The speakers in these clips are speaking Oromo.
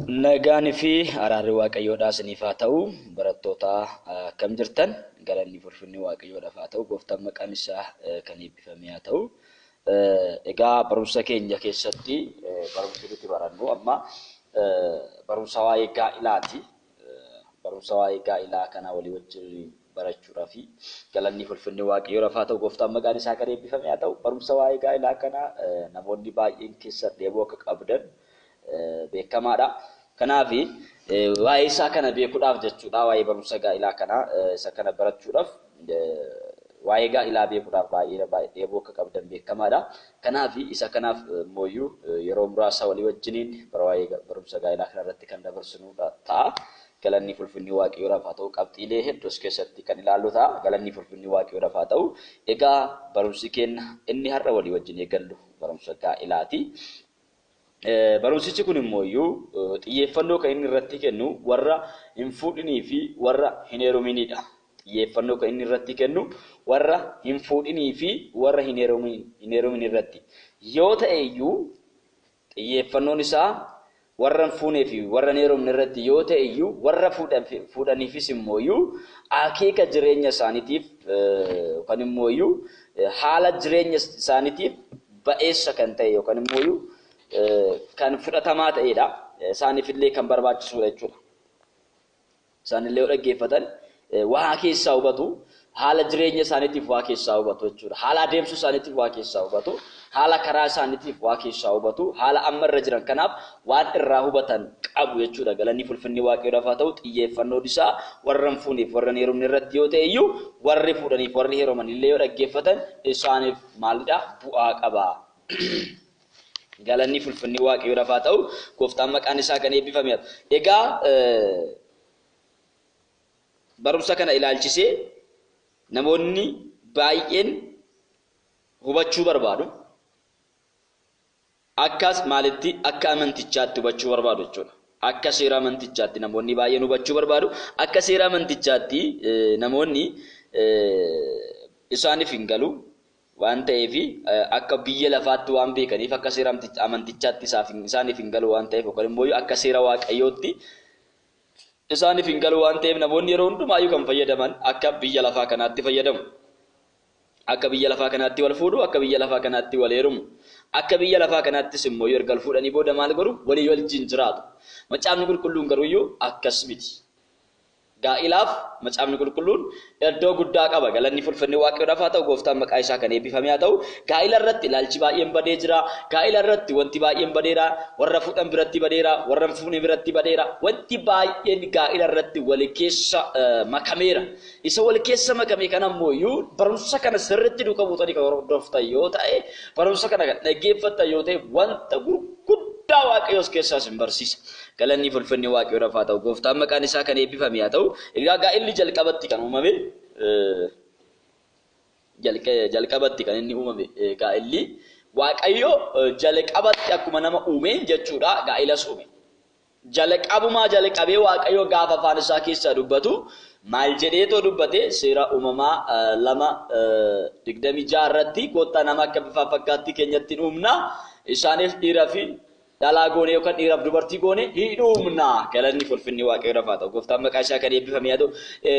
Nagaanii fi araarri waaqayyoodhaa isiniif haa ta'u, barattoota akkam jirtan, galanni ulfinni waaqayyoodhaaf haa ta'u, gooftaan maqaan isaa kan eebbifame haa ta'u. Egaa barumsa keenya keessatti barumsi nuti barannu amma barumsa waa'ee gaa'ilaati. Barumsa waa'ee gaa'ilaa kana walii wajjin barachuudhaaf galanni ulfinni waaqayyoodhaaf haa ta'u, gooftaan maqaan isaa kan eebbifame haa ta'u. Barumsa waa'ee gaa'ilaa kana namoonni baay'een keessa dheebuu akka qabdan beekamaadha. Kanaaf waa'ee isaa kana beekuudhaaf jechuudha, waa'ee barumsa gaa'ilaa kana isa kana barachuudhaaf waa'ee gaa'ilaa beekuudhaaf baay'ee dheebuu akka qabdan beekamaadha. Kanaaf isa kanaaf mooyyuu yeroo muraasa walii wajjiniin waa'ee barumsa gaa'ilaa kana irratti kan dabarsinu ta'a. Galanni ulfinni waaqayyoodhaaf haa ta'u, qabxiilee hedduus keessatti kan ilaallu ta'a. Galanni ulfinni waaqayyoodhaaf haa ta'u. Egaa barumsi keenya inni har'a walii wajjin eegallu barumsa gaa'ilaati. Barumsichi kun immoo xiyyeeffannoo kan inni irratti kennu warra hin fuudhinii fi warra hin heeruminidha. Xiyyeeffannoo kan inni irratti kennu warra hin fuudhinii fi warra hin heerumin irratti. Yoo ta'e iyyuu xiyyeeffannoon isaa warra hin fuunee fi warra hin heerumne irratti yoo ta'e iyyuu warra fuudhaniifis immoo akeeka jireenya isaaniitiif yookaan immoo haala jireenya isaaniitiif ba'eessa kan ta'e yookaan immoo kan fudhatamaa ta'edha. Isaaniifillee kan barbaachisudha jechuudha. Isaanillee yoo dhaggeeffatan waa keessaa hubatu, haala jireenya isaaniitiif waa keessaa hubatu jechuudha. Haala adeemsa isaaniitiif waa keessaa hubatu, haala karaa isaaniitiif waa keessaa hubatu, haala amma irra jiran kanaaf waan irraa hubatan qabu jechuudha. Galanni ulfinni waaqayyoodhaaf haa ta'u, xiyyeeffannoon isaa warra hin fuuneef warra hin heerumne irratti yoo ta'e iyyuu warri fuudhaniif warri heeruman illee yoo dhaggeeffatan isaaniif maalidha? Bu'aa qaba. Galanni ulfinni waaqayyoodhaaf haa ta'u, gooftaan maqaan isaa kan eebbifame. Egaa barumsa kana ilaalchisee namoonni baay'een hubachuu barbaadu. Akkas maalitti akka amantichaatti hubachuu barbaadu jechuudha. Akka seera amantichaatti namoonni baay'een hubachuu barbaadu. Akka seera amantichaatti namoonni isaaniif hin galu. Waan ta'eef akka biyya lafaatti waan beekaniif akka seera amantichaatti isaaniif hin galu waan ta'eef yookaan immoo akka seera waaqayyootti isaaniif hin galu waan ta'eef namoonni yeroo hundumaayyuu kan fayyadaman akka biyya lafaa kanaatti fayyadamu. Akka biyya lafaa kanaatti wal fuudhu, akka biyya lafaa kanaatti wal heerumu. Akka biyya lafaa kanaattis immoo erga wal fuudhanii booda maal godhu? Walii wajjin jiraatu. Macaafni qulqulluun garuu akkas miti. Gaa'ilaaf macaafni qulqulluun iddoo guddaa qaba. Galanni ulfinni waaqayyoodhaaf haa ta'u, gooftaan maqaa isaa kan eebbifame haa ta'u. Gaa'ila irratti ilaalchi baay'een badee jira. Gaa'ila irratti wanti baay'een badeera. Warra fuudhan biratti badeera, warra hin fuune biratti badeera. Wanti baay'een gaa'ila irratti wal keessa makameera. Isa wal keessa makame kana immoo barumsa kana sirriitti duukaa buutanii kan hordoftan yoo ta'e, barumsa kana dhaggeeffattan yoo ta'e wanta gurguddaa waaqayyoos keessaas hin barsiisa. Galanni ulfinni waaqayyoodhaaf haa ta'u, gooftaan maqaan isaa kan eebbifame haa ta'u. Egaa gaa'illi jalqabatti kan uumame jalqabatti kan inni uumame gaa'illi waaqayyo jalqabatti akkuma nama uumeen jechuudha gaa'ilas uume. Jalqabee waaqayyo gaafa afaan isaa keessaa dubbatu maal jedheetoo dubbate? Seera uumamaa 2:26 irratti koottaa nama akka bifa fakkaattii keenyatti uumna, isaaniif dhiiraa fi dhalaa goone yookaan dhiiraaf dubartii goone hidhuumna. Galanni ulfinni waaqayyoodhaaf haa ta'u, gooftaan maqaa isaa kan eebbifame haa ta'u.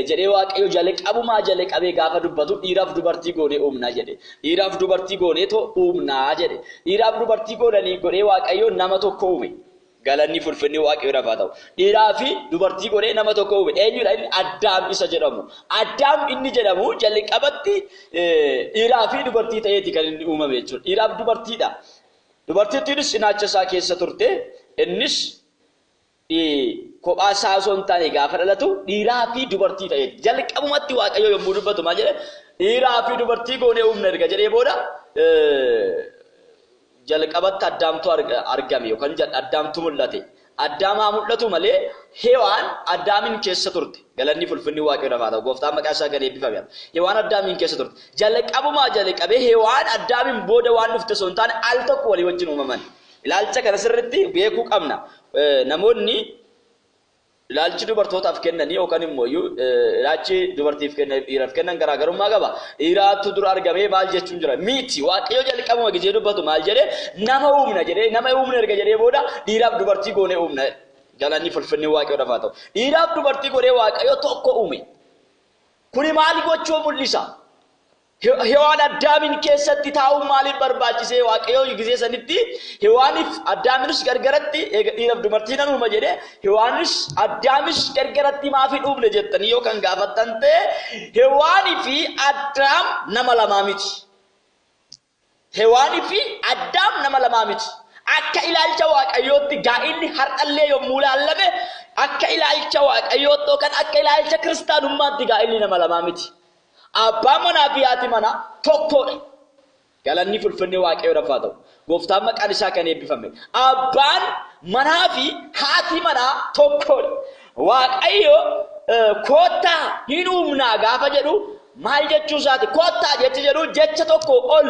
Jedhee waaqayyo jalqabee gaafa dubbatu dhiiraaf dubartii goone uumna jedhe. Dhiiraaf dubartii goone too uumna jedhe. Dhiiraaf dubartii godhee waaqayyo nama tokko uume. Galanni ulfinni waaqayyoodhaaf haa ta'u. Dhiiraa fi dubartii godhee nama tokko uume. Eenyudha inni? Addaam isa jedhamu. Addaam inni jedhamu jalqabatti dhiiraa fi dubartii ta'eeti kan inni uumame jechuudha. Dhiiraaf dubartiidha. Dubartittiinis cinaacha isaa keessa turte, innis kophaa isaa osoo hin taane gaafa dhalatu dhiiraa fi dubartii ta'eeti. Jalqabumatti waaqayyo yommuu dubbatu maal jedhe? Dhiiraa fi dubartii goonee uumna erga jedhee booda jalqabatti addaamtu argame yookaan addaamtu mul'ate. Addaamaa mul'atu malee Hewaan Addaamin keessa turte. Galanni ulfinni waaqayyoodhaaf haa ta'u, gooftaan maqaa isaa kan eebbifame. Hewaan Addaamin keessa turte. Jalqabee Hewaan Addaamin booda waan dhufte osoo hin taane al tokko walii wajjin uumaman. Ilaalcha kana sirriitti beekuu qabna. Namoonni ilaalchi dubartootaaf kennanii yookaan immoo ilaalchi dubartiif kennan dhiiraaf kennan garaagarummaa qaba. Dhiiraatu dura argamee maal jechuun jira? Miti waaqayyo jalqabuma gijee dubbatu maal jedhee? Nama uumna jedhee, nama uumna erga jedhee booda dhiiraaf dubartii goonee uumna. Galanni fulfinni waaqayyo dhafaatu. Dhiiraaf dubartii godhee waaqayyo tokko uume. Kuni maali gochuu mul'isa? Hewaan Addaamin keessatti taa'uun maaliif barbaachisee waaqayyo gisee sanitti Hewaaniif Addaaminus gargaratti dhiiraaf dubartiin uuma jedhee Hewaanis Addaamis gargaratti maafi uumne jettanii yoo kan gaafattan ta'e Hewaanii fi Addaam nama lamaa miti. Hewaanii fi Addaam nama lamaa miti. Akka ilaalcha waaqayyootti gaa'illi har'allee yommuu laallame akka ilaalcha waaqayyootti kan akka ilaalcha kiristaanummaatti gaa'illi nama lamaa miti. Abbaan manaa fi haati manaa tokkodha. Galanni fulfinni waaqayyo dhafaatu. Gooftaan maqaan isaa kan eebbifame. Abbaan manaa fi haati manaa tokkodha. Waaqayyo koottaa hin uumnaa gaafa jedhu maal jechuu isaati? Koottaa jechi jedhu jecha tokko ol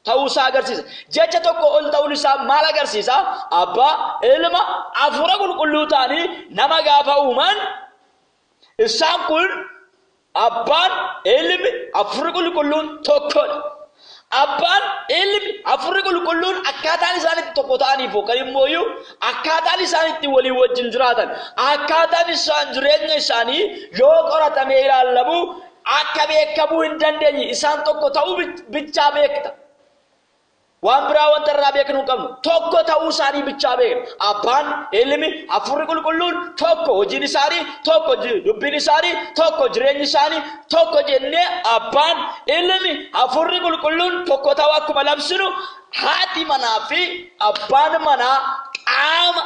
ta'uu isaa agarsiisa. Jecha tokko ol ta'uun isaa maal agarsiisa? Abbaa, Ilma, Hafuura Qulqulluu ta'anii nama gaafa uuman isaan kun Abbaan, Ilmi, Hafuurri Qulqulluun tokkodha. Abbaan, Ilmi, Hafuurri Qulqulluun akkaataan isaanitti tokko ta'aniif yookaan immoo akkaataan isaanitti walii wajjin jiraatan akkaataan isaan jireenya isaanii yoo qoratamee ilaalamu akka beekamuu hin dandeenye isaan tokko ta'uu bichaa beekta. Waan biraa wanta irraa beeknu qabnu tokko ta'uu isaanii bichaa beekna. Abbaan, Ilmi, Hafuurri Qulqulluun tokko, hojiin isaanii tokko, dubbiin isaanii tokko, jireenyi isaanii tokko jennee Abbaan, Ilmi, Hafuurri Qulqulluun tokko ta'uu akkuma labsinu haati manaa fi abbaan manaa qaama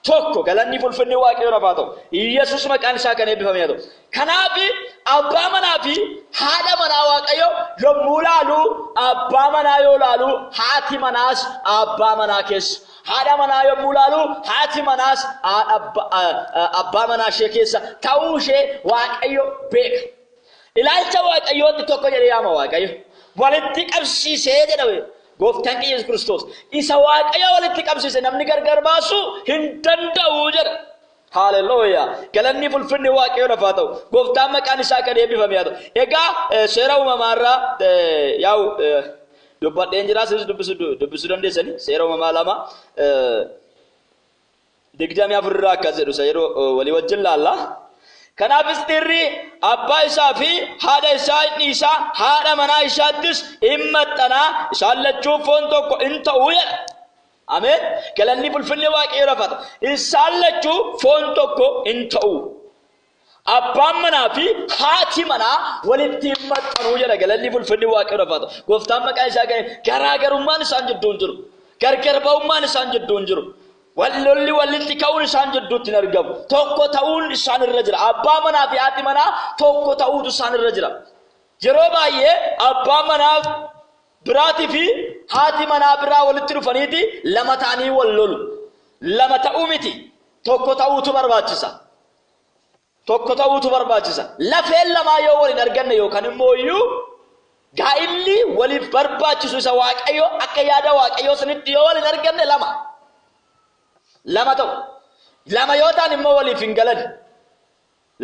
tokko. Galanni fulfinni waaqayyo dhafaatu. Yesuus maqaan isaa kan eebbifame haa ta'u. Kanaaf abbaa manaa fi haadha manaa waaqayyo yommuu laalu abbaa manaa yoo laalu haati manaas abbaa manaa keessa. Haadha manaa yommuu laalu haati manaas abbaa manaa ishee keessa ta'uu ishee waaqayyo beeka. Ilaalcha waaqayyootti tokko jedhee yaama waaqayyo. Walitti qabsiisee jedhame. Gooftaan keenya Yesuus Kiristoos isa waaqayyo walitti qabsiise namni gargar baasuu hin danda'u jedha. Haleluuyaa. Galanni fulfinni waaqayyo dhafa ta'u. Gooftaan maqaan isaa kan eebbifame haa ta'u. Egaa seera uumamaarraa yaa'u dubbadheen jira sinis dubbisuu dandeessanii seera uumamaa lama 24 irraa akkas jedhu yeroo walii wajjin laalla. Kanaafis dhiirri abbaa isaa fi haadha isaa inni isaa haadha manaa isaattis hin maxxanaa isaan lachuu foon tokko hin ta'uu jedha. Ameen. Galanni fulfinni waaqayyo dhafa ta'u. Isaan lachuu foon tokko hin ta'uu. Abbaan manaa fi haati manaa walitti hin maxxanuu jedha. Galanni fulfinni waaqayyo dhafa ta'u. Gooftaan maqaan isaa garaagarummaan isaan jidduu hin jiru. Gargar ba'ummaan isaan jidduu hin jiru. Wallolli walitti ka'uun isaan jidduutti hin argamu. Tokko ta'uun isaan irra jira. Abbaa manaa fi haati manaa tokko ta'uutu isaan irra jira. Yeroo baay'ee abbaa manaa biraatii fi haati manaa biraa walitti dhufaniiti lama ta'anii wal lolu. Lama ta'uu miti. Tokko ta'uutu barbaachisa. Tokko ta'uutu barbaachisa. Lafeen lamaa yoo waliin arganne yookaan immoo gaa'illi waliif barbaachisu isa waaqayyo akka yaada waaqayyo sanitti yoo waliin arganne lama ta'u. Lama yoo ta'an immoo waliif hin galan.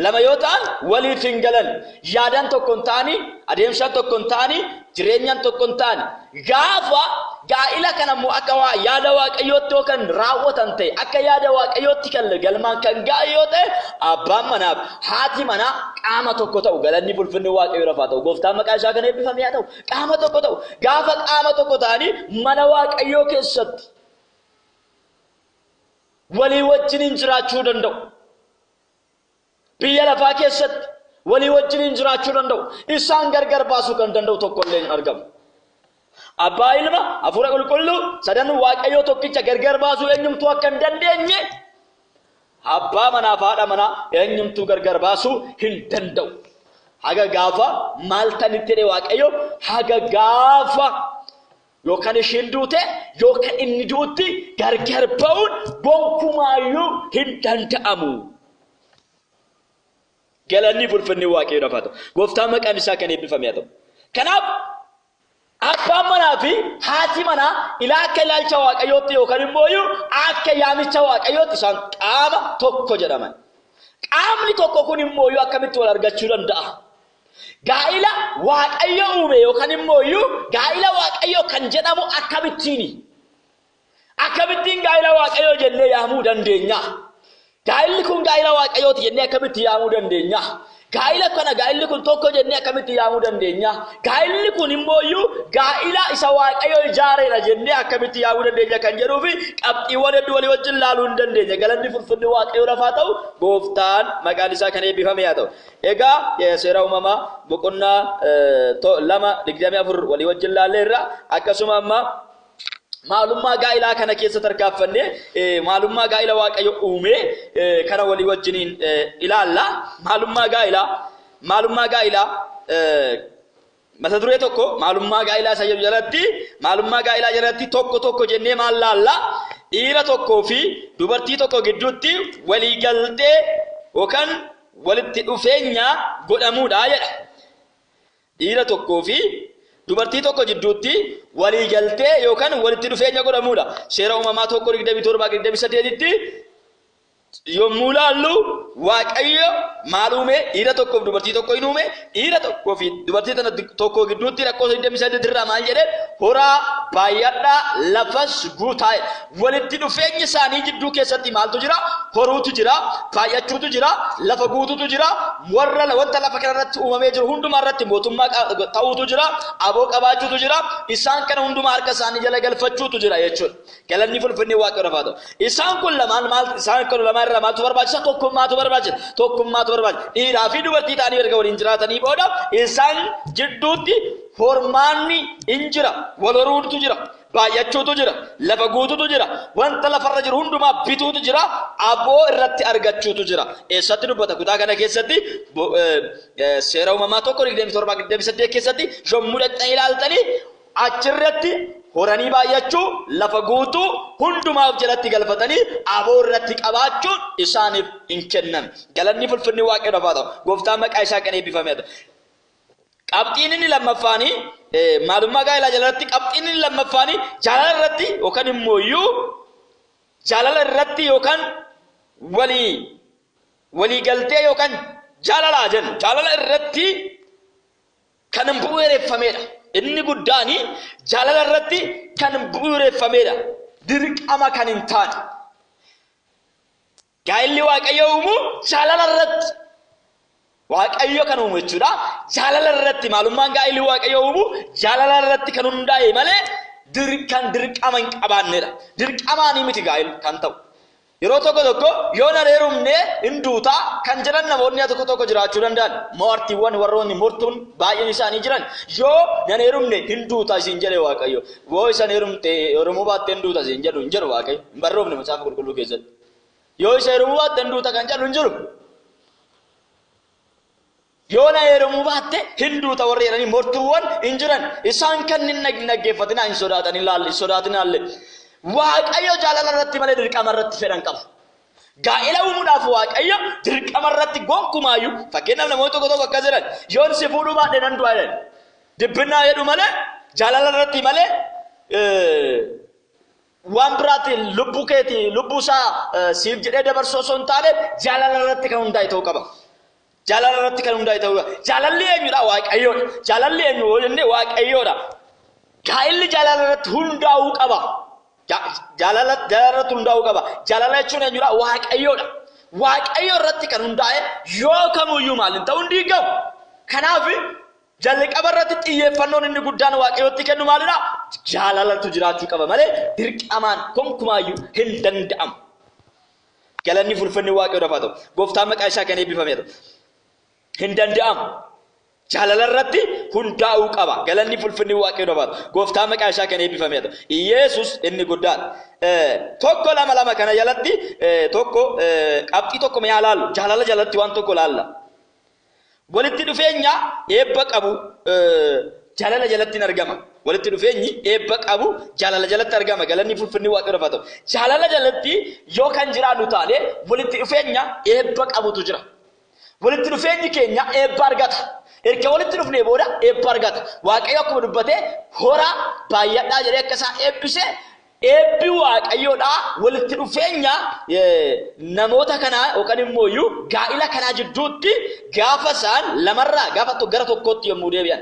Lama yoo ta'an waliif hin galan. Yaadaan tokko hin ta'anii, adeemsaan tokko hin ta'anii, jireenyaan tokko hin ta'anii. Gaafa gaa'ila kana immoo akka yaada waaqayyootti yoo kan raawwatan ta'e, akka yaada waaqayyootti kan galmaan kan gaa'e yoo ta'e, abbaan manaaf haati manaa qaama tokko ta'u. Galanni fulfinni waaqayyo dhafa ta'u. Gooftaan maqaan isaa kan eebbifame haa ta'u. Qaama tokko ta'u. Gaafa qaama tokko ta'anii mana waaqayyoo keessatti walii wajjin jiraachuu danda'u. Biyya lafaa keessatti walii wajjin jiraachuu danda'u. Isaan gargar baasuu kan danda'u tokko illee hin argamu. Abbaa, Ilma, Hafuura Qulqulluu sadan waaqayyoo tokkicha gargar baasuu eenyumtuu akka hin dandeenye abbaa manaa fi haadha manaa eenyumtuu gargar baasuu hin danda'u. Haga gaafa maal tanitti jedhe waaqayyo haga gaafa yookaan ishiin duute yookaan inni duutti gargar ba'uun gonkumaayyuu hin danda'amu. Galanni fulfinni waaqayyo dhafa ta'u. Gooftaan maqaan isaa kan eebbifame haa ta'u. Kanaaf abbaan manaa fi haati manaa akka ilaalcha waaqayyootti yookaan immoo akka yaamicha waaqayyootti isaan qaama tokko jedhaman. Qaamni tokko kun immoo akkamitti wal argachuu danda'a? Gaa'ila waaqayyo uume yookaan immoo gaa'ila waaqayyo kan jedhamu akkamittiin gaa'ila waaqayyo jennee yaamuu dandeenya? gaa'illi kun gaa'ila waaqayyooti jennee akkamitti yaamuu dandeenya? Gaa'ila kana gaa'illi kun tokko jennee akkamitti yaamuu dandeenya? Gaa'illi kun immooyyuu gaa'ila isa waaqayyoo ijaareedha jennee akkamitti yaamuu dandeenya kan jedhuu fi qabxiiwwan hedduu walii wajjin laaluu hin dandeenya. Galanni fulfinni waaqayyoo lafaa ta'u gooftaan maqaan isaa kan eebbifame haa ta'u. Egaa seera uumamaa boqonnaa 2:24 walii wajjin laalleerra akkasuma amma maalummaa gaa'ilaa kana keessa tarkaanfanne maalummaa gaa'ila waaqayyo uume kana walii wajjiniin ilaalla. Maalummaa gaa'ilaa mata duree tokko maalummaa gaa'ilaa isa jalatti tokko jennee maal laalla? Dhiira tokkoo fi dubartii tokko gidduutti walii galtee yookaan walitti dhufeenya godhamuudha jedha. Dhiira tokkoo fi dubartii tokko gidduutti walii galtee yookaan walitti dhufeenya godhamuudha. Seera uumamaa 1:27-28tti yommuu laallu waaqayyo maal uume? Dhiira tokkoof dubartii tokko hin uume. Dhiira tokkoo fi dubartii tokko gidduutti rakkoo 28 irraa maal jedhe? Horaa baay'adhaa lafas guutaa. Walitti dhufeenyi isaanii jidduu keessatti maaltu jira? Horuutu jira, baay'achuutu jira, lafa guutuutu jira, wanta lafa kanarratti uumamee jiru hundumaa irratti mootummaa ta'uutu jira, aboo qabaachuutu jira, isaan kana hundumaa harka isaanii jala galfachuutu jira jechuudha. Galanni fulfinni waaqayyo lafaa ta'u. Isaan kun lamaan irraa maaltu barbaachisa? Tokkummaatu barbaachisa. Dhiiraa fi dubartii ta'anii erga waliin jiraatanii booda isaan jidduutti hormaanni hin jira, wal horuutu jira, baay'achuutu jira, lafa guutuutu jira, wanta lafarra jiru hundumaa bituutu jira, aboo irratti argachuutu jira. Eessatti dubbata? Kutaa kana keessatti seera uumamaa 1:27-28 keessatti yommuu dhaqxanii ilaaltanii achirratti horanii baay'achuu, lafa guutuu hundumaa of jalatti galfatanii aboo irratti qabaachuun isaaniif hin kennan. Galanni fulfinni waaqayyo lafaa ta'u. Gooftaan maqaa isaa kan eebbifame ta'u. Qabxiin inni lammaffaanii maalummaa gaa'ilaa jalatti qabxiin inni lammaffaanii jaalala irratti yookaan immooyyuu jaalala irratti yookaan walii galtee yookaan jaalalaa jennu jaalala irratti kan bu'uureffamedha. Inni guddaani jaalala irratti kan bu'uureffamedha. Dirqama kan hin taane. Gaa'illi waaqayyo uumu jaalala irratti. Waaqayyo kan uumu jechuudha. Jaalala irratti maalummaan gaa'illi waaqayyo uumu jaalala irratti kan hundaa'e malee dirqama hin qabaannedha. Dirqamaanii miti gaa'illi kan ta'u. Yeroo tokko yoo na heerumne hinduuta kan jedhan namoonni tokko jiraachuu danda'an. Moortiiwwan warroonni mortuun baay'een isaanii jiran yoo na heerumne hinduuta isin jedhe waaqayyo. Yoo isan heerumte Oromoo baatte hinduuta isin jedhu hin jedhu waaqayyo. Hin barroofne macaafa qulqulluu keessatti. Yoo isa heerumuu baatte hinduuta kan jedhu hin jiru. Yoo na heerumuu baatte hinduuta warri jedhanii mortuuwwan hin jiran. Isaan kan hin naggeeffatinaa hin sodaatinaallee. Waaqayyo jaalala irratti malee dirqama irratti fedhan qaba. Gaa'ila uumuudhaaf waaqayyo dirqama irratti gonkumaayyuu fakkeenyaaf namoonni tokko akkas jedhan yoon si fuudhuu baadhe nan du'a jedhan. Dibbinaa jedhu malee jaalala irratti malee waan biraatti lubbuu keetii lubbuu isaa siif jedhee dabarsoo osoo hin taane jaalala irratti kan hundaa'e ta'uu qaba. Jaalala irratti kan hundaa'e ta'uu qaba. Jaalalli eenyudha? Waaqayyoodha. Jaalalli eenyu jennee waaqayyoodha. Gaa'illi jaalala irratti hundaa'uu qaba. Jaalala irratti hundaa'uu qaba. Jaalala jechuun eenyudha? Waaqayyoodha. Waaqayyo irratti kan hundaa'e yoo kamuyyuu maal hin ta'u hin diigamu. Kanaaf jalqaba irratti xiyyeeffannoon inni guddaan waaqayyootti kennu maalidha? Jaalalatu jiraachuu qaba malee dirqamaan gonkumaayyuu hin danda'amu. Galanni fulfinni waaqayyoo lafaa ta'u. Gooftaan maqaa isaa kan eebbifame ta'u. Hin danda'amu. Jaalala irratti hundaa'uu qaba. Galanni fulfinni waaqayyoo lafaa ta'u. Gooftaan maqaa isaa kan eebbifame ta'u. Yesus inni guddaan. Tokko lama kana jalatti tokko qabxii tokko mi'aa laallu. Jaalala jalatti waan tokko laalla. Walitti dhufeenya eebba qabu jaalala jalatti argama. Walitti dhufeenyi eebba qabu jaalala jalatti argama. Galanni fulfinni waaqayyoo lafaa ta'u. Jaalala jalatti yoo kan jiraannu taane walitti dhufeenya eebba qabutu jira. Walitti dhufeenyi keenya eebba argata. Erga walitti dhufnee booda eebba argata. Waaqayyo akkuma dubbate hora baay'adhaa jedhee akka isaa eebbise eebbi waaqayyoodhaa walitti dhufeenya namoota kanaa yookaan immoo gaa'ila kanaa jidduutti gaafa isaan lamarraa gaafa gara tokkootti yommuu deebi'an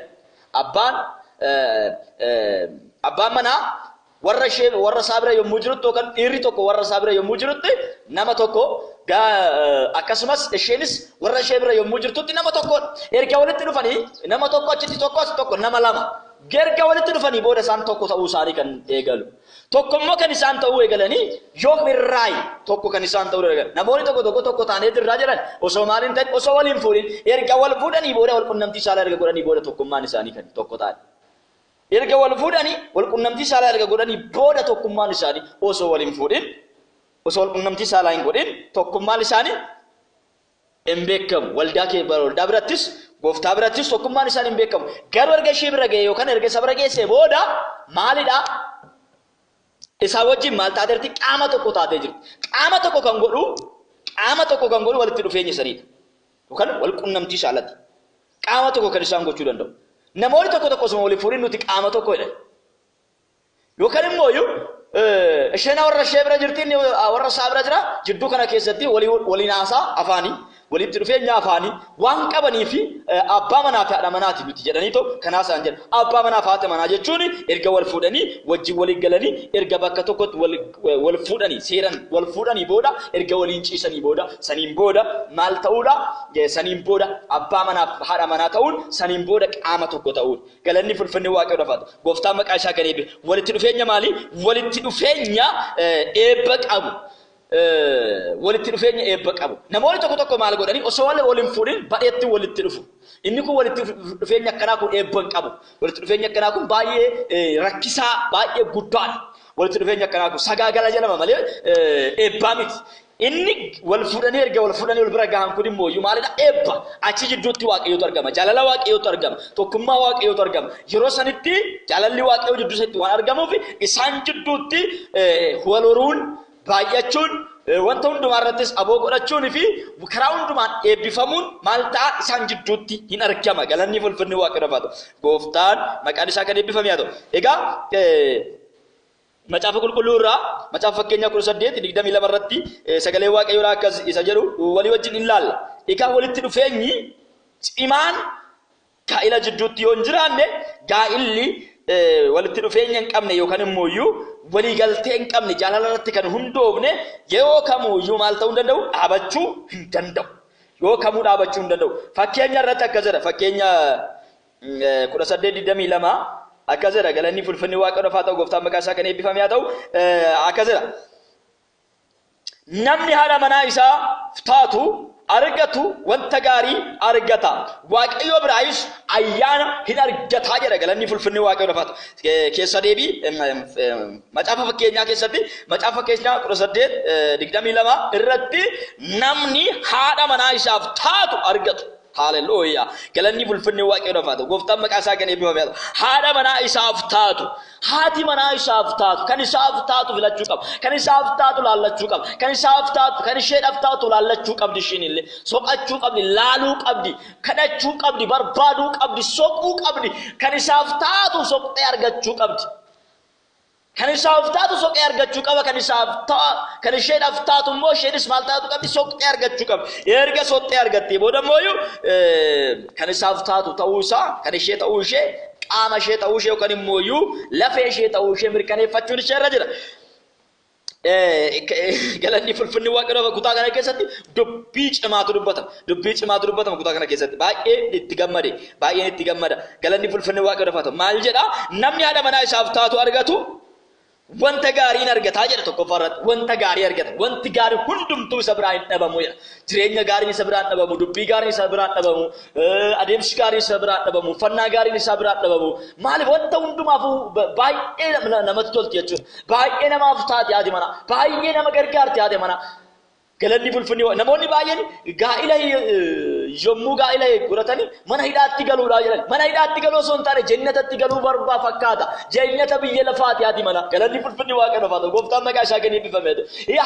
abbaan manaa warra isaa bira yommuu jirutti yookaan dhiirri tokko warra isaa bira yommuu jirutti nama tokko akkasumas isheenis warra ishee bira yommuu jirtutti nama tokko erga walitti dhufanii nama tokko achitti tokko nama lama erga walitti dhufanii booda isaan tokko ta'uu isaanii kan eegalu. Tokko immoo kan isaan ta'uu eegalanii yoom irraay tokko kan isaan ta'uu eegalan. Namoonni tokko taanee irraa jiran osoo maaliin ta'e osoo waliin fuudhin erga wal fuudhanii booda wal qunnamtii saalaa erga godhanii booda tokkummaan isaanii kan tokko ta'an. Erga wal fuudhanii wal qunnamtii saalaa erga godhanii booda tokkummaan isaanii osoo waliin fuudhin osoo wal qunnamtii saalaa hin godhin tokkummaan isaanii hin beekamu. Waldaa birattis gooftaa birattis tokkummaan isaanii hin beekamu. Garuu erga ishee bira ga'e yookaan erga isa bira geesse booda maalidhaa? Isa wajjin maal taateerti qaama tokko taatee jirti. Qaama tokko kan godhu walitti dhufeenya saniidha. Yookaan wal qunnamtii saalaati. Qaama tokko kan isaan gochuu danda'u. Namoonni tokko osoo waliin fuudhin nuti qaama tokko jedhan. Yookaan immoo isheen warra ishee bira jirti inni warra isaa bira jira jidduu kana keessatti waliin haasaa afaanii walitti dhufeenya afaanii waan qabanii fi abbaa manaa fi haadha manaati nuti jedhanii ta'u kanaas aan jedha. Abbaa manaa fi haadha manaa jechuun erga wal fuudhanii wajjin waliin galanii erga bakka tokkotti wal fuudhanii seeran wal fuudhanii booda erga waliin ciisanii booda saniin booda maal ta'uudha? Saniin booda abbaa manaa fi haadha manaa ta'uun saniin booda qaama tokko ta'uun galanni fulfinni waaqayyoo dhafaatu. Gooftaan maqaa isaa kan eebbe walitti dhufeenya maali? Walitti dhufeenya eebba qabu. Walitti dhufeenya eebba qabu. Namoonni tokko maal godhanii osoo waliin fuudhin badheetti walitti dhufu. Inni kun walitti dhufeenya akkanaa kun eebba hin qabu. Walitti dhufeenya akkanaa kun baay'ee rakkisaa baay'ee guddaadha. Walitti dhufeenya akkanaa kun sagaagala jedhama malee eebbaa miti. Inni wal fuudhanii erga wal fuudhanii wal bira gahan kun immoo maalidha? Eebba. Achi jidduutti waaqayyootu argama. Jaalala waaqayyootu argama. Tokkummaa waaqayyootu argama. Yeroo sanitti jaalalli waaqayyoo jidduu isaatti waan argamuuf isaan jidduutti wal horuun baay'achuun wanta hundumaa irrattis aboo godhachuun fi karaa hundumaan eebbifamuun maal ta'a isaan jidduutti hin argama. Galanni fulfinni waaqayyoo dhafaatu. Gooftaan maqaan isaa kan eebbifame haa ta'u. Egaa macaafa qulqulluu irraa macaafa fakkeenyaa 18:22 irratti sagalee waaqayyoo akkas isa jedhu walii wajjin ilaalla. Egaa walitti dhufeenyi cimaan gaa'ila jidduutti yoo hin jiraanne gaa'illi walitti dhufeenya hin qabne yookaan immoo walii galtee hin qabne jaalala irratti kan hundoofne yeroo kamuu maal ta'uu hin danda'u? Dhaabachuu hin danda'u. Yoo kamuu dhaabachuu hin danda'u. Fakkeenya irratti akkas jedha. Fakkeenya 18:22 akkas jedha. Galanni fulfinni waaqayyoo dhafaatu ta'u. Gooftaan maqaa isaa kan eebbifame haa ta'u. Akkas jedha. Namni haadha manaa isaa taatu argatu wanta gaarii argata. Waaqayyoo biraayis ayyaana hin argataa jedha. Galanni fulfinni waaqayyoo dhafaatu. Keessa deebii macaafa fakkeenyaa keessatti macaafa fakkeenyaa 18:22 irratti namni haadha manaa isaaf taatu argatu. Hallelujah. Galanni fulfinni waaqayyoo dhafaatu. Gooftaan maqaa isaa kan eebbifame haa ta'u. Haadha manaa isaaf taatu. Haati manaa isaaf taatu. Kan isaaf taatu filachuu qaba. Kan isaaf taatu laallachuu qaba. Kan isaaf taatu kan isheedhaaf taatu laallachuu qabdi ishiin illee. Soqachuu qabdi, laaluu qabdi, kadhachuu qabdi, barbaaduu qabdi, soquu qabdi. Kan isaaf taatu soqxee argachuu qabdi. Kan isaaf taatu soqee argachuu qaba. Kan isheedhaaf taatu immoo isheenis maal taatu qabdi? Soqxee argachuu qabdi. Erga soqxee argattee booda immoo kan isaaf taatu ta'uu isaa, kan ishee ta'uu ishee, qaama ishee ta'uu ishee yookaan immoo lafee ishee ta'uu ishee mirkaneeffachuun ishee irra jira. Galanni fulfinni waaqayyoo kutaa kana keessatti dubbii cimaatu dubbatama. Dubbii cimaatu dubbatama kutaa kana keessatti. Baay'een itti gammada. Galanni fulfinni waaqayyoo dhafaatu. Maal jedhaa? Namni haadha manaa isaaf taatu argatu wanta gaariin argataa jedha tokkoffaa irratti. Wanta gaarii argata. Wanti gaarii hundumtuu isa biraa hin dhabamu jedha. Jireenya gaariin isa biraa hin dhabamu. Dubbii gaariin isa biraa hin dhabamu. Adeemsi gaariin isa biraa hin dhabamu. Uffannaa gaariin isa biraa hin dhabamu. Maaliif wanta hundumaafuu baay'ee namatti tolti jechuudha. Baay'ee namaaf taate haati manaa. Baay'ee nama gargaarti haati manaa. Galanni fulfinni namoonni baay'een gaa'ila yommuu gaa'ila godhatanii mana hidhaatti galuudha jedhan. Mana hidhaatti galuu osoo hin taane jannatatti galuu barbaa fakkaata. Jannata biyya lafaati haati manaa. Galanni fulfinni waaqayyoo dhafaatu. Gooftaan maqaa isaa kan eebbifame.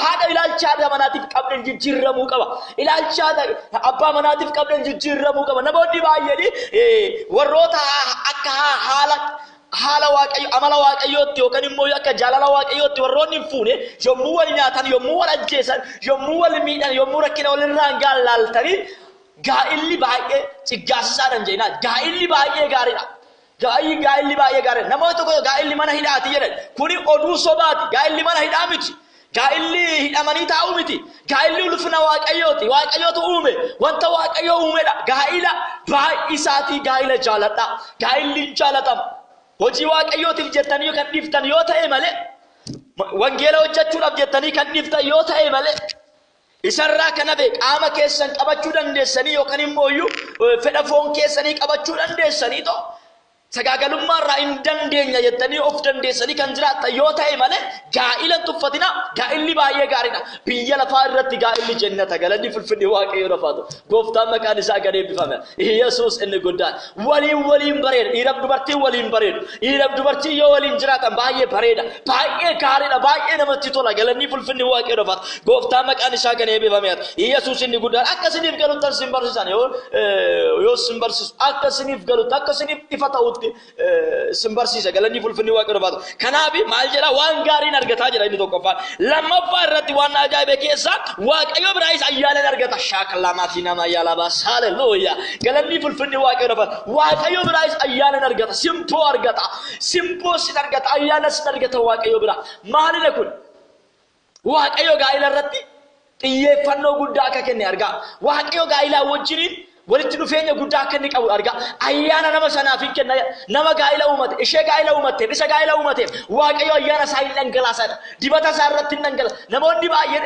Haadha ilaalcha haadha manaatiif qabdan jijjiiramuu qaba. Ilaalcha abbaa manaatiif qabdan jijjiiramuu qaba. Namoonni baay'een warroota akka haala waaqayyo amala waaqayyootti yookaan immoo akka jaalala waaqayyootti warroonni hin fuune yommuu wal nyaatan yommuu wal ajjeesan yommuu wal miidhan yommuu rakkina walirraan gaallaaltanii gaa'illi baay'ee ciggaasisaadhaan jeenaa gaa'illi baay'ee gaariidha. Gaa'illi baay'ee gaariidha. Namoota tokko gaa'illi mana hidhaati jedhan kuni oduu sobaati. Gaa'illi mana hidhaa miti. gaa'illi hidhamanii taa'uu miti. Gaa'illi ulfina waaqayyooti. Waaqayyootu uume. Wanta waaqayyoo uumedha. Gaa'ila baay'isaatii gaa'ila jaaladha. Gaa'illi jaalatama. Hojii waaqayyootiif jettanii kan dhiiftan yoo ta'e malee, wangeela hojjechuudhaaf jettanii kan dhiiftan yoo ta'e malee, isarraa kana beek qaama keessan qabachuu dandeessanii yookaan immoo fedha foon keessanii qabachuu dandeessanii too sagaagalummaa irraa hin dandeenya jettanii of dandeessanii kan jiraattan yoo ta'e malee gaa'ila tuffatina. Gaa'illi baay'ee gaariidha. Biyya lafaa irratti gaa'illi jannata. Galanni fulfinni waaqayyoo lafaatu. Gooftaan maqaan isaa gad eebbifame. Yesuus inni guddaan. Waliin bareeda. Dhiiraaf dubartiin waliin bareedu. Dhiiraaf dubartiin yoo waliin jiraatan baay'ee bareeda. Baay'ee gaariidha. Baay'ee namatti tola. Galanni fulfinni waaqayyoo lafaatu. Gooftaan maqaan isaa gad eebbifame. Yesuus inni guddaan. Akkasiniif galuutan sin barsiisan yoo sin barsiisu akkasiniif galuutan akkasiniif ifa ta'utti sin barsiisa. Galanni fulfinni waaqayyoo lafaatu. Kanaaf maal jedha waan gaariin argataa jira inni tokkoffaan. Lammaffaa irratti waan ajaa'ibaa keessaa waaqayyo biraayis ayyaana argata. Shaakalaamaati nama yaalabaas. Haleluuyaa. Galanni fulfinni waaqayyo lafaatu. Waaqayyo biraayis ayyaana argata. Simpoo argata. Simpoo sin argata. Ayyaana sin argata waaqayyo biraa. Maalidha kun? Waaqayyo gaa'ila irratti xiyyeeffannoo guddaa akka kenne argaa. Waaqayyo gaa'ilaa wajjiniin walitti dhufeenya guddaa akka inni qabu argaa. Ayyaana nama sanaaf hin kenna. Nama gaa'ila uumate, ishee gaa'ila uumateef, isa gaa'ila uumateef waaqayyo ayyaana isaa hin dhangalaasadha. Dibata isaa irratti hin dhangalaasa. Namoonni baay'een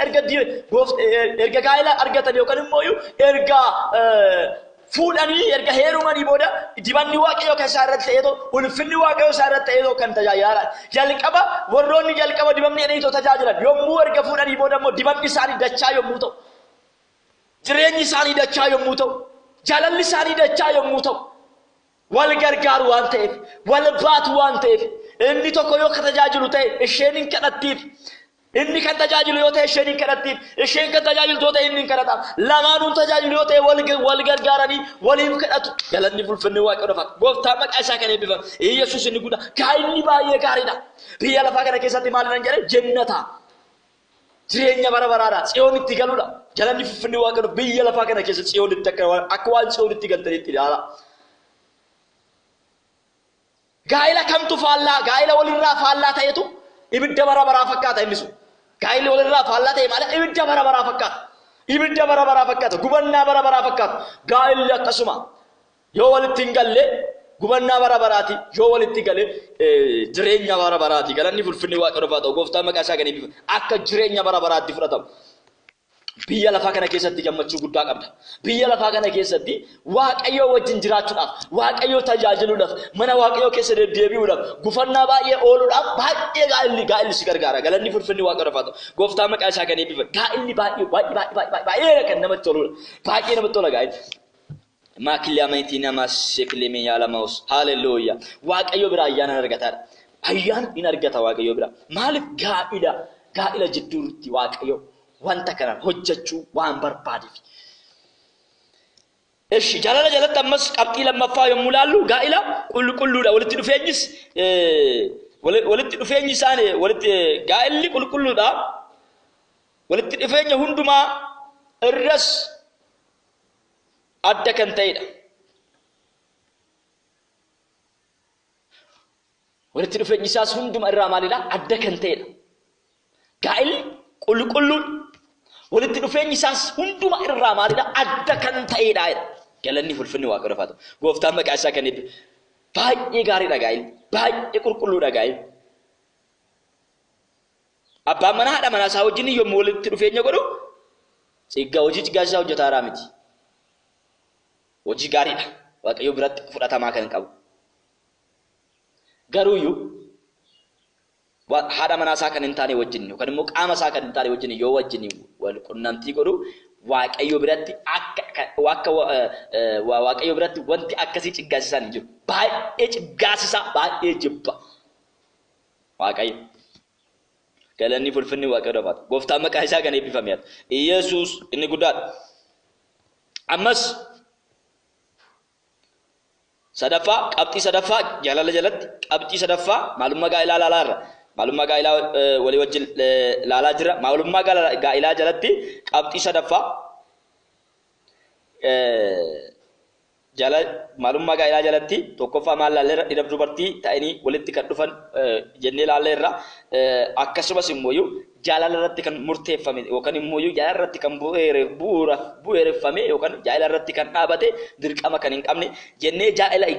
erga gaa'ila argatan yookaan immoo erga fuudhanii erga heerumanii booda dibanni waaqayyo kan isaa irratti ta'eetoo ulfinni waaqayyo isaa irratti ta'eetoo kan tajaajilaa. Jalqaba warroonni jalqaba dibamni jedhanii tajaajilan yommuu erga fuudhanii booda immoo dibanni isaanii dachaa yommuu ta'u, jireenyi isaanii dachaa yommuu ta'u, jaalalli isaanii dachaa yommuu ta'u, wal gargaaru waan ta'eef, wal baatu waan ta'eef, inni tokko yoo ka tajaajilu ta'e isheen hin kadhattiif. Inni kan tajaajilu yoo ta'e isheen hin kadhattiif. Isheen kan tajaajilu yoo ta'e inni hin kadhataaf. Lamaanuun tajaajilu yoo ta'e wal gargaaranii waliif kadhatu. Galanni fulfinni waaqayyo lafaatu. Gooftaan maqaa isaa kan eebbifame. Yesuus inni guddaa. Gaa'illi baay'ee gaariidha. Biyya lafaa kana keessatti maal nan jedhee jannata. Jireenya bara baraadha. Tsiyoonitti galuudha. Galanni fulfinni waaqayyo biyya lafaa kana keessa tsiyoonitti akka waan tsiyoonitti galtanitti ilaala. Gaa'ila kamtu faallaa? Gaa'ila walirraa faallaa ta'etu ibidda bara baraa fakkaata inni sun. Gaa'illi walirraa faallaa ta'e malee ibidda bara baraa fakkaata. Ibidda bara baraa fakkaata. Gubannaa bara baraa fakkaata. Gaa'illi akkasuma yoo walitti hin galle gubannaa bara baraati. Yoo walitti gale jireenya bara baraati. Galanni fulfinni waaqayyo lafaatu. Gooftaan maqaa isaa kan eebbifame. Akka jireenya bara baraatti fudhatamu. Biyya lafaa kana keessatti gammachuu guddaa qabda. Biyya lafaa kana keessatti waaqayyo wajjin jiraachuudhaaf, waaqayyo tajaajiluudhaaf, mana waaqayyo keessa deddeebi'uudhaaf, gufannaa baay'ee ooluudhaaf baay'ee gaa'illi si gargaara. Galanni fulfinni waaqayyo lafaatu. Gooftaan maqaa isaa kan eebbifame. Gaa'illi baay'ee kan namatti toludha. Baay'ee namatti tola gaa'illi. Maakiliyaameetii namas sheekileemee yaalamaus. Haleluuyaa. Waaqayyo bira ayyaana argataadha. Ayyaana in argata waaqayyo bira. Maaliif gaa'ila jidduutti waaqayyo wanta kana hojjechuu waan barbaadeef. Eshi jaalala jalatti ammas qabxii lammaffaa yommuu laallu gaa'ila qulqulluudha. Walitti dhufeenyi isaanii gaa'illi qulqulluudha. Walitti dhufeenya hundumaa irras adda kan ta'edha. Walitti dhufeenyi isaas hundumaa irraa maalidha? Adda kan ta'edha. Gaa'illi qulqulluudha. Walitti dhufeenyi isaas hundumaa irraa maalidha? Adda kan ta'edha. Galanni fulfinni waaqayyo lafaatu. Gooftaan maqaa isaa kan eebbifamu. Baay'ee gaariidha gaa'illi. Baay'ee qulqulluudha gaa'illi. Abbaan manaa haadha manaa isaa wajjin yommuu walitti dhufeenya godhu hojii ciggaasisaa hojjetaa miti. Hojii gaariidha. Waaqayyo biratti fudhatamaa kan qabu. Garuuyyuu haadha manaa isaa kan hin taane wajjin yookaan immoo qaama isaa kan hin taane wajjin yoo wajjin wal qunnamtii godhu waaqayyo biratti waaqayyo biratti wanti akkasii ciggaasisaan hin jiru. Baay'ee ciggaasisaa baay'ee jibba. Waaqayyo. Galanni fulfinni waaqayyo lafaatu. Gooftaan maqaa isaa kan eebbifame. Yesuus inni guddaadha. Ammas sadaffaa qabxii sadaffaa jaalala jalatti qabxii sadaffaa maalummaa gaa'ilaa laalaarra. Maalummaa gaa'ilaa walii wajjin laalaa jira. Maalummaa gaa'ilaa jalatti qabxii sadaffaa jala maalummaa gaa'ilaa jalatti tokkoffaa maal laalleerra dhiiraaf dubartii ta'anii walitti kan dhufan jennee laalleerra akkasumas immoo jaalala irratti kan murteeffame yookaan immoo jaalala irratti kan bu'uureffame yookaan jaalala irratti kan dhaabate dirqama kan hin qabne jennee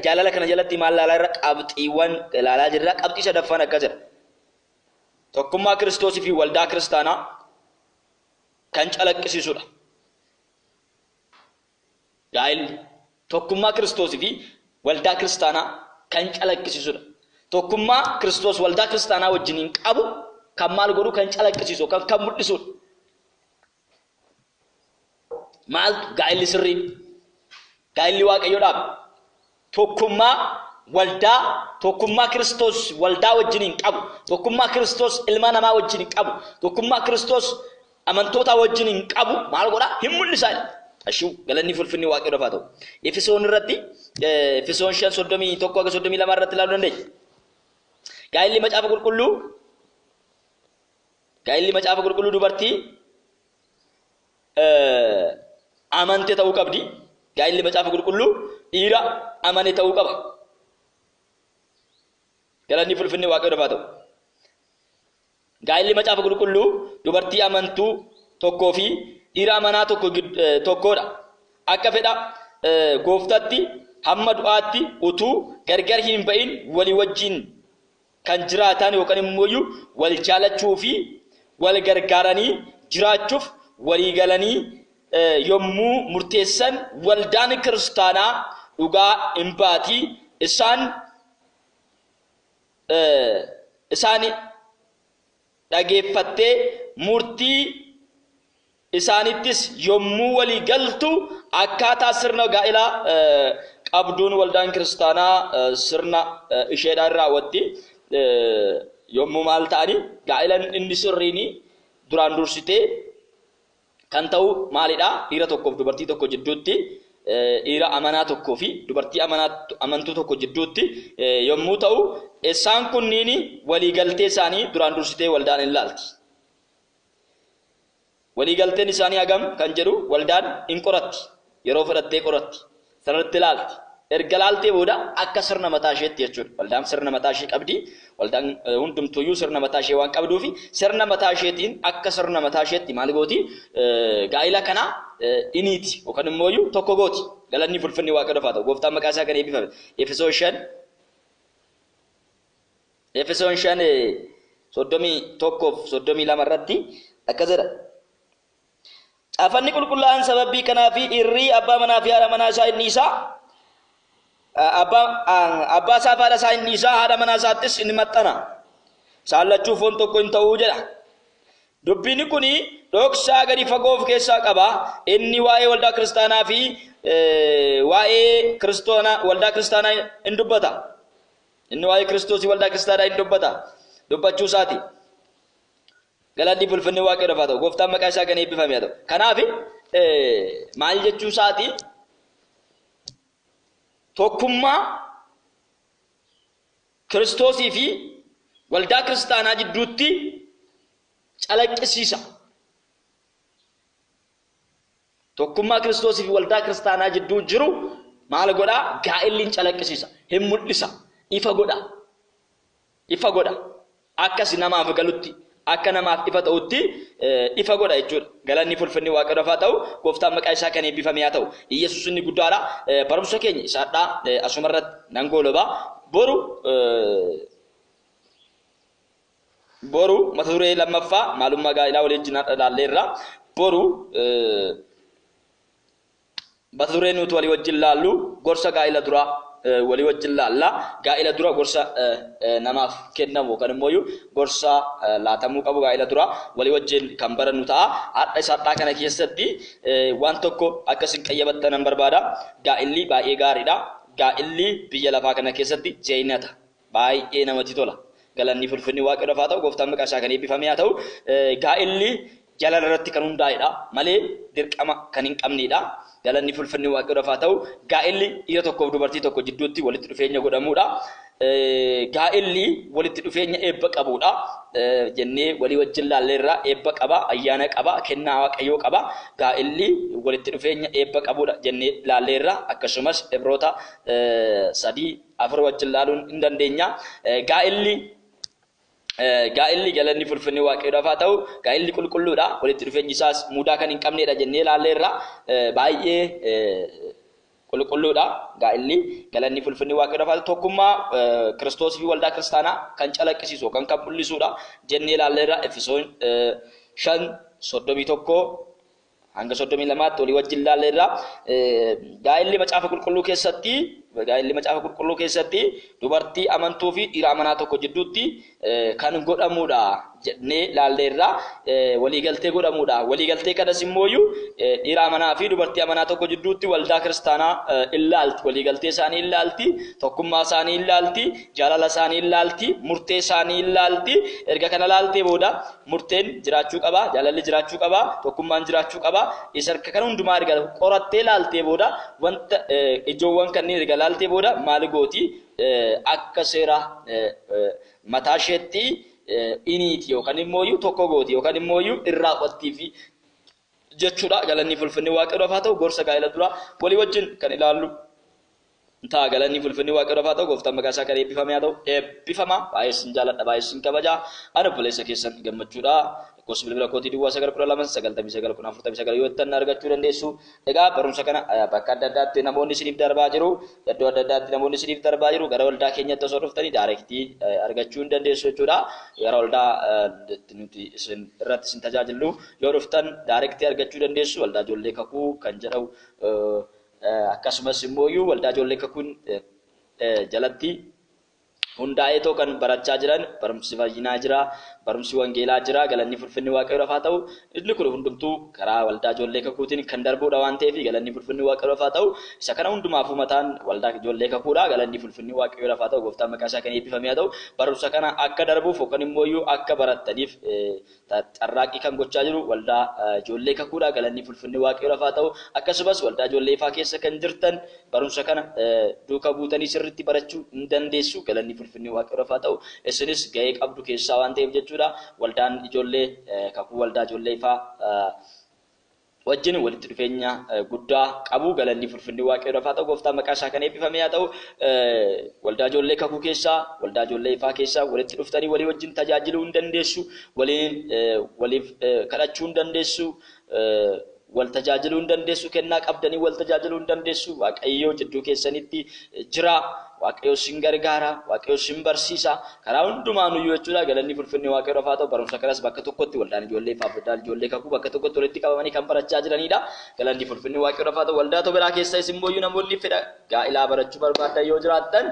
jaalala kana jalatti maal laalleerra qabxiiwwan laalaa jirra. Qabxii sadaffaan akka jira tokkummaa Kiristoosii fi waldaa kiristaanaa kan calaqqisiisudha. Gaa'illi tokkummaa Kiristoosii fi waldaa kiristaanaa kan calaqqisiisudha. Tokkummaa Kiristoos waldaa kiristaanaa wajjiniin qabu kan maal godhu kan calaqqisiisu kan mul'isudha. Maaltu gaa'illi sirrii? Gaa'illi Waaqayyoodhaaf tokkummaa Kiristoos waldaa wajjiniin qabu, tokkummaa Kiristoos ilma namaa wajjiniin qabu, tokkummaa Kiristoos amantoota wajjiniin qabu maal godha? Hin mul'isaa. Ashuu galanni fulfinni Waaqayyoodhaaf haa ta'u. Efesoon irratti Efesoon 5:31-32 irratti ilaaluu dandeenya. Gaa'illi macaafa qulqulluu dubartii amante ta'uu qabdi. Gaa'illi macaafa qulqulluu dhiira amane ta'uu qaba. Galanni fulfinni Waaqayyoodhaaf haa ta'u. Gaa'illi macaafa qulqulluu dubartii amantuu tokkoo fi dhiira amanaa tokkodha. Akka fedha gooftatti hamma du'aatti utuu gargar hin ba'in walii wajjin kan jiraatan yookaan immoo wal jaalachuu fi wal gargaaranii jiraachuuf walii galanii yommuu murteessan waldaan kiristaanaa dhugaa hin baatii isaan dhageeffattee murtii isaanittis yommuu walii galtu akkaataa sirna gaa'ilaa qabduun waldaan kiristaanaa sirna isheedhaan raawwatti yommuu maal ta'ani gaa'ilan inni sirriini duraan dursitee kan ta'u maalidha? Dhiira tokkoof dubartii tokko jidduutti dhiira amanaa tokkoo fi dubartii amantuu tokko jidduutti yommuu ta'u isaan kunniin walii galtee isaanii duraan dursitee waldaan hin laalti. Walii galteen isaanii hagam kan jedhu waldaan hin qoratti, yeroo fudhattee qoratti, sanatti laalti. Erga laaltee booda akka sirna mataa isheetti jechuudha. Waldaan sirna mataa ishee qabdi. Waldaan hundumtuyyuu sirna mataa ishee waan qabduufi sirna mataa isheetiin akka sirna mataa isheetti maal gooti? Gaa'ila kana iniiti yookaan immoo tokko gooti. Galanni fulfinni Waaqayyoodhaaf haa ta'u. Gooftaan maqaa isaa kan eebbifame. Efesoon 5:31-32 irratti akkas jedha. Caafanni qulqullaa'aan sababii kanaa fi irrii abbaa manaa fi haadha manaa isaa inni isaa abbaa isaa fi haadha isaa inni isaa haadha manaa isaattis inni maxxana. Isaan lachuu foon tokko hin ta'uu jedha. Dubbiin kun dhoksaa gadi fagoo of keessaa qaba. Inni waa'ee waldaa kiristaanaa fi waa'ee waldaa kiristaanaa hin dubbata. Inni waa'ee Kiristoosii waldaa kiristaanaa hin dubbata. Dubbachuu isaati. Galanni fulfinni Waaqayyoodhaaf haa ta'u. Gooftaan maqaa isaa kan eebbifame haa ta'u. Kanaaf maal jechuu isaati? Tokkummaa Kiristoosii fi waldaa kiristaanaa jidduutti calaqqisiisa. Tokkummaa Kiristoosii fi waldaa kiristaanaa jidduu jiru maal godhaa? Gaa'illiin calaqqisiisa. Hin mul'isa. Ifa godha. Akkas namaaf galutti. Akka namaaf ifa ta'utti ifa godha jechuudha. Galanni fulfinni Waaqayyoodhaaf haa ta'u. Gooftaan maqaa isaa kan eebbifame haa ta'u. Yesuus inni guddaadha. Barumsa keenya isaadhaa asumarratti nan goolabaa. Boru mata duree lammaffaa maalummaa gaa'ilaa waliin laalleerra. Boru mata duree nuti walii wajjin laallu gorsa gaa'ila duraa walii wajjin laalla. Gaa'ila dura gorsa namaaf kennamu yookaan immoo gorsa laatamuu qabu gaa'ila dura walii wajjin kan barannu ta'a. Har'a isaadhaa kana keessatti waan tokko akkasiin qayyabattan nan barbaada. Gaa'illi baay'ee gaariidha. Gaa'illi biyya lafaa kana keessatti jeenata. Baay'ee namatti tola. Galanni fulfinni Waaqayyoodhaaf haa ta'u. Gooftaan maqaa isaa kan eebbifame haa ta'u. Gaa'illi jaalala irratti kan hundaa'edha malee dirqama kan hin qabnedha. Galanni fulfinni Waaqayyoodhaaf haa ta'u. Gaa'illi dhiira tokkoof dubartii tokko jidduutti walitti dhufeenya godhamuudha. gaa'illi walitti dhufeenya eebba qabuudha jennee walii wajjin laalleerra eebba qaba ayyaana qaba kennaa waaqayyoo qaba gaa'illi walitti dhufeenya eebba qabuudha jennee laalleerra akkasumas Ibroota 3:4 wajjin laaluun hin dandeenya gaa'illi galanni fulfinni waaqayyoodhaaf haa ta'u gaa'illi qulqulluudha walitti dhufeenyi isaas mudaa kan hin qabneedha jennee laalleerra baay'ee qulqulluudha gaa'illi galanni fulfinni waaqayyoodhaaf haa ta'u tokkummaa Kiristoos fi waldaa kiristaanaa kan calaqqisiisu kan mul'isuudha jennee laalleerra Efesoon 5:31 hanga 32tti walii wajjin laalleerra gaa'illi macaafa qulqulluu keessatti dubartii amantuu fi dhiira amanaa tokko jidduutti kan godhamuudha jennee laalleerra waliigaltee godhamuudha waliigaltee kanas immooyyuu dhiira amanaa fi dubartii amanaa tokko jidduutti waldaa kiristaanaa ilaalti waliigaltee isaanii ilaalti tokkummaa isaanii ilaalti jaalala isaanii ilaalti murtee isaanii ilaalti erga kana laaltee booda murteen jiraachuu qaba jaalalli jiraachuu qaba tokkummaan jiraachuu qaba isa kana hundumaa erga qorattee laaltee booda wanta ijoowwan kanneen erga laaltee booda maal gooti akka seera mataa isheetti iniiti yookaan immooyyuu tokko gooti yookaan immooyyuu irraa qottii fi jechuudha galanni fulfinni waaqayyoodhaaf haa ta'u gorsa gaa'ela dura walii wajjin kan ilaallu ta'a galanni fulfinni waaqayyoodhaaf haa ta'u gooftaan maqaa isaa kan eebbifame haa ta'u eebbifama baay'ee sin jaalladha baay'ee sin kabaja ani obboleessa keessan gammachuudha lakkoofsa bilbila kootii duwwaa 912 yoo ittiin argachuu dandeessu egaa barumsa kana bakka adda addaatti namoonni isiniif darbaa jiru iddoo adda addaatti namoonni isiniif darbaa jiru gara waldaa keenyatti osoo dhuftanii daayirektii argachuu hin dandeessu jechuudha gara waldaa nuti irratti isin tajaajillu yoo dhuftan daayirektii argachuu dandeessu waldaa ijoollee kakuu kan jedhamu akkasumas immooyyuu waldaa ijoollee kakuun jalatti hundaa'ee too kan barachaa jiran barumsi fayyinaa jira barumsi wangeelaa jira galanni fulfinni waaqayyoodhaaf haa ta'u inni kun hundumtuu karaa waldaa ijoollee kakuutiin kan darbuudha waan ta'eef galanni fulfinni waaqayyoodhaaf haa ta'u isa kana hundumaafuu mataan waldaa ijoollee kakuudha galanni fulfinni waaqayyoodhaaf haa ta'u gooftaan maqaa isaa kan eebbifame haa ta'u barumsa kana akka darbuuf yookaan immooyyuu akka barattaniif carraaqqii kan gochaa jiru waldaa ijoollee kakuudha galanni fulfinni waaqayyoodhaaf haa ta'u akkasumas waldaa ijoollee ifaa keessa kan jirtan barumsa kana duuka buutanii sirriitti barachuu hin dandeessu galanni fulfinni waaqayyoodhaaf haa ta'u isinis ga'ee qabdu keessaa waan ta'eef jechuudha waldaan ijoollee kakuu waldaa ijoollee ifaa wajjin walitti dhufeenya guddaa qabu galanni fulfinni waaqayyoodhaaf haa ta'u gooftaan maqaa isaa kan eebbifame haa ta'u waldaa ijoollee kakuu keessaa waldaa ijoollee ifaa keessaa walitti dhuftanii walii wajjin tajaajiluu hin dandeessu waliif kadhachuu hin dandeessu wal tajaajiluu hin dandeessu kennaa qabdanii wal tajaajiluu hin dandeessu waaqayyoo jidduu keessanitti jira waaqayyo sin gargaara waaqayyo sin barsiisa karaa hundumaanuyyuu jechuudha galanni fulfinni waaqayyoodhaaf haa ta'u barumsa kanas bakka tokkotti waldaan ijoollee ifaa waldaan ijoollee kakuu bakka tokkotti walitti qabamanii kan barachaa jiranidha galanni fulfinni waaqayyoodhaaf haa ta'u waldaa biraa keessa isin immooyyuu namoonni fedha gaa'ilaa barachuu barbaadan yoo jiraattan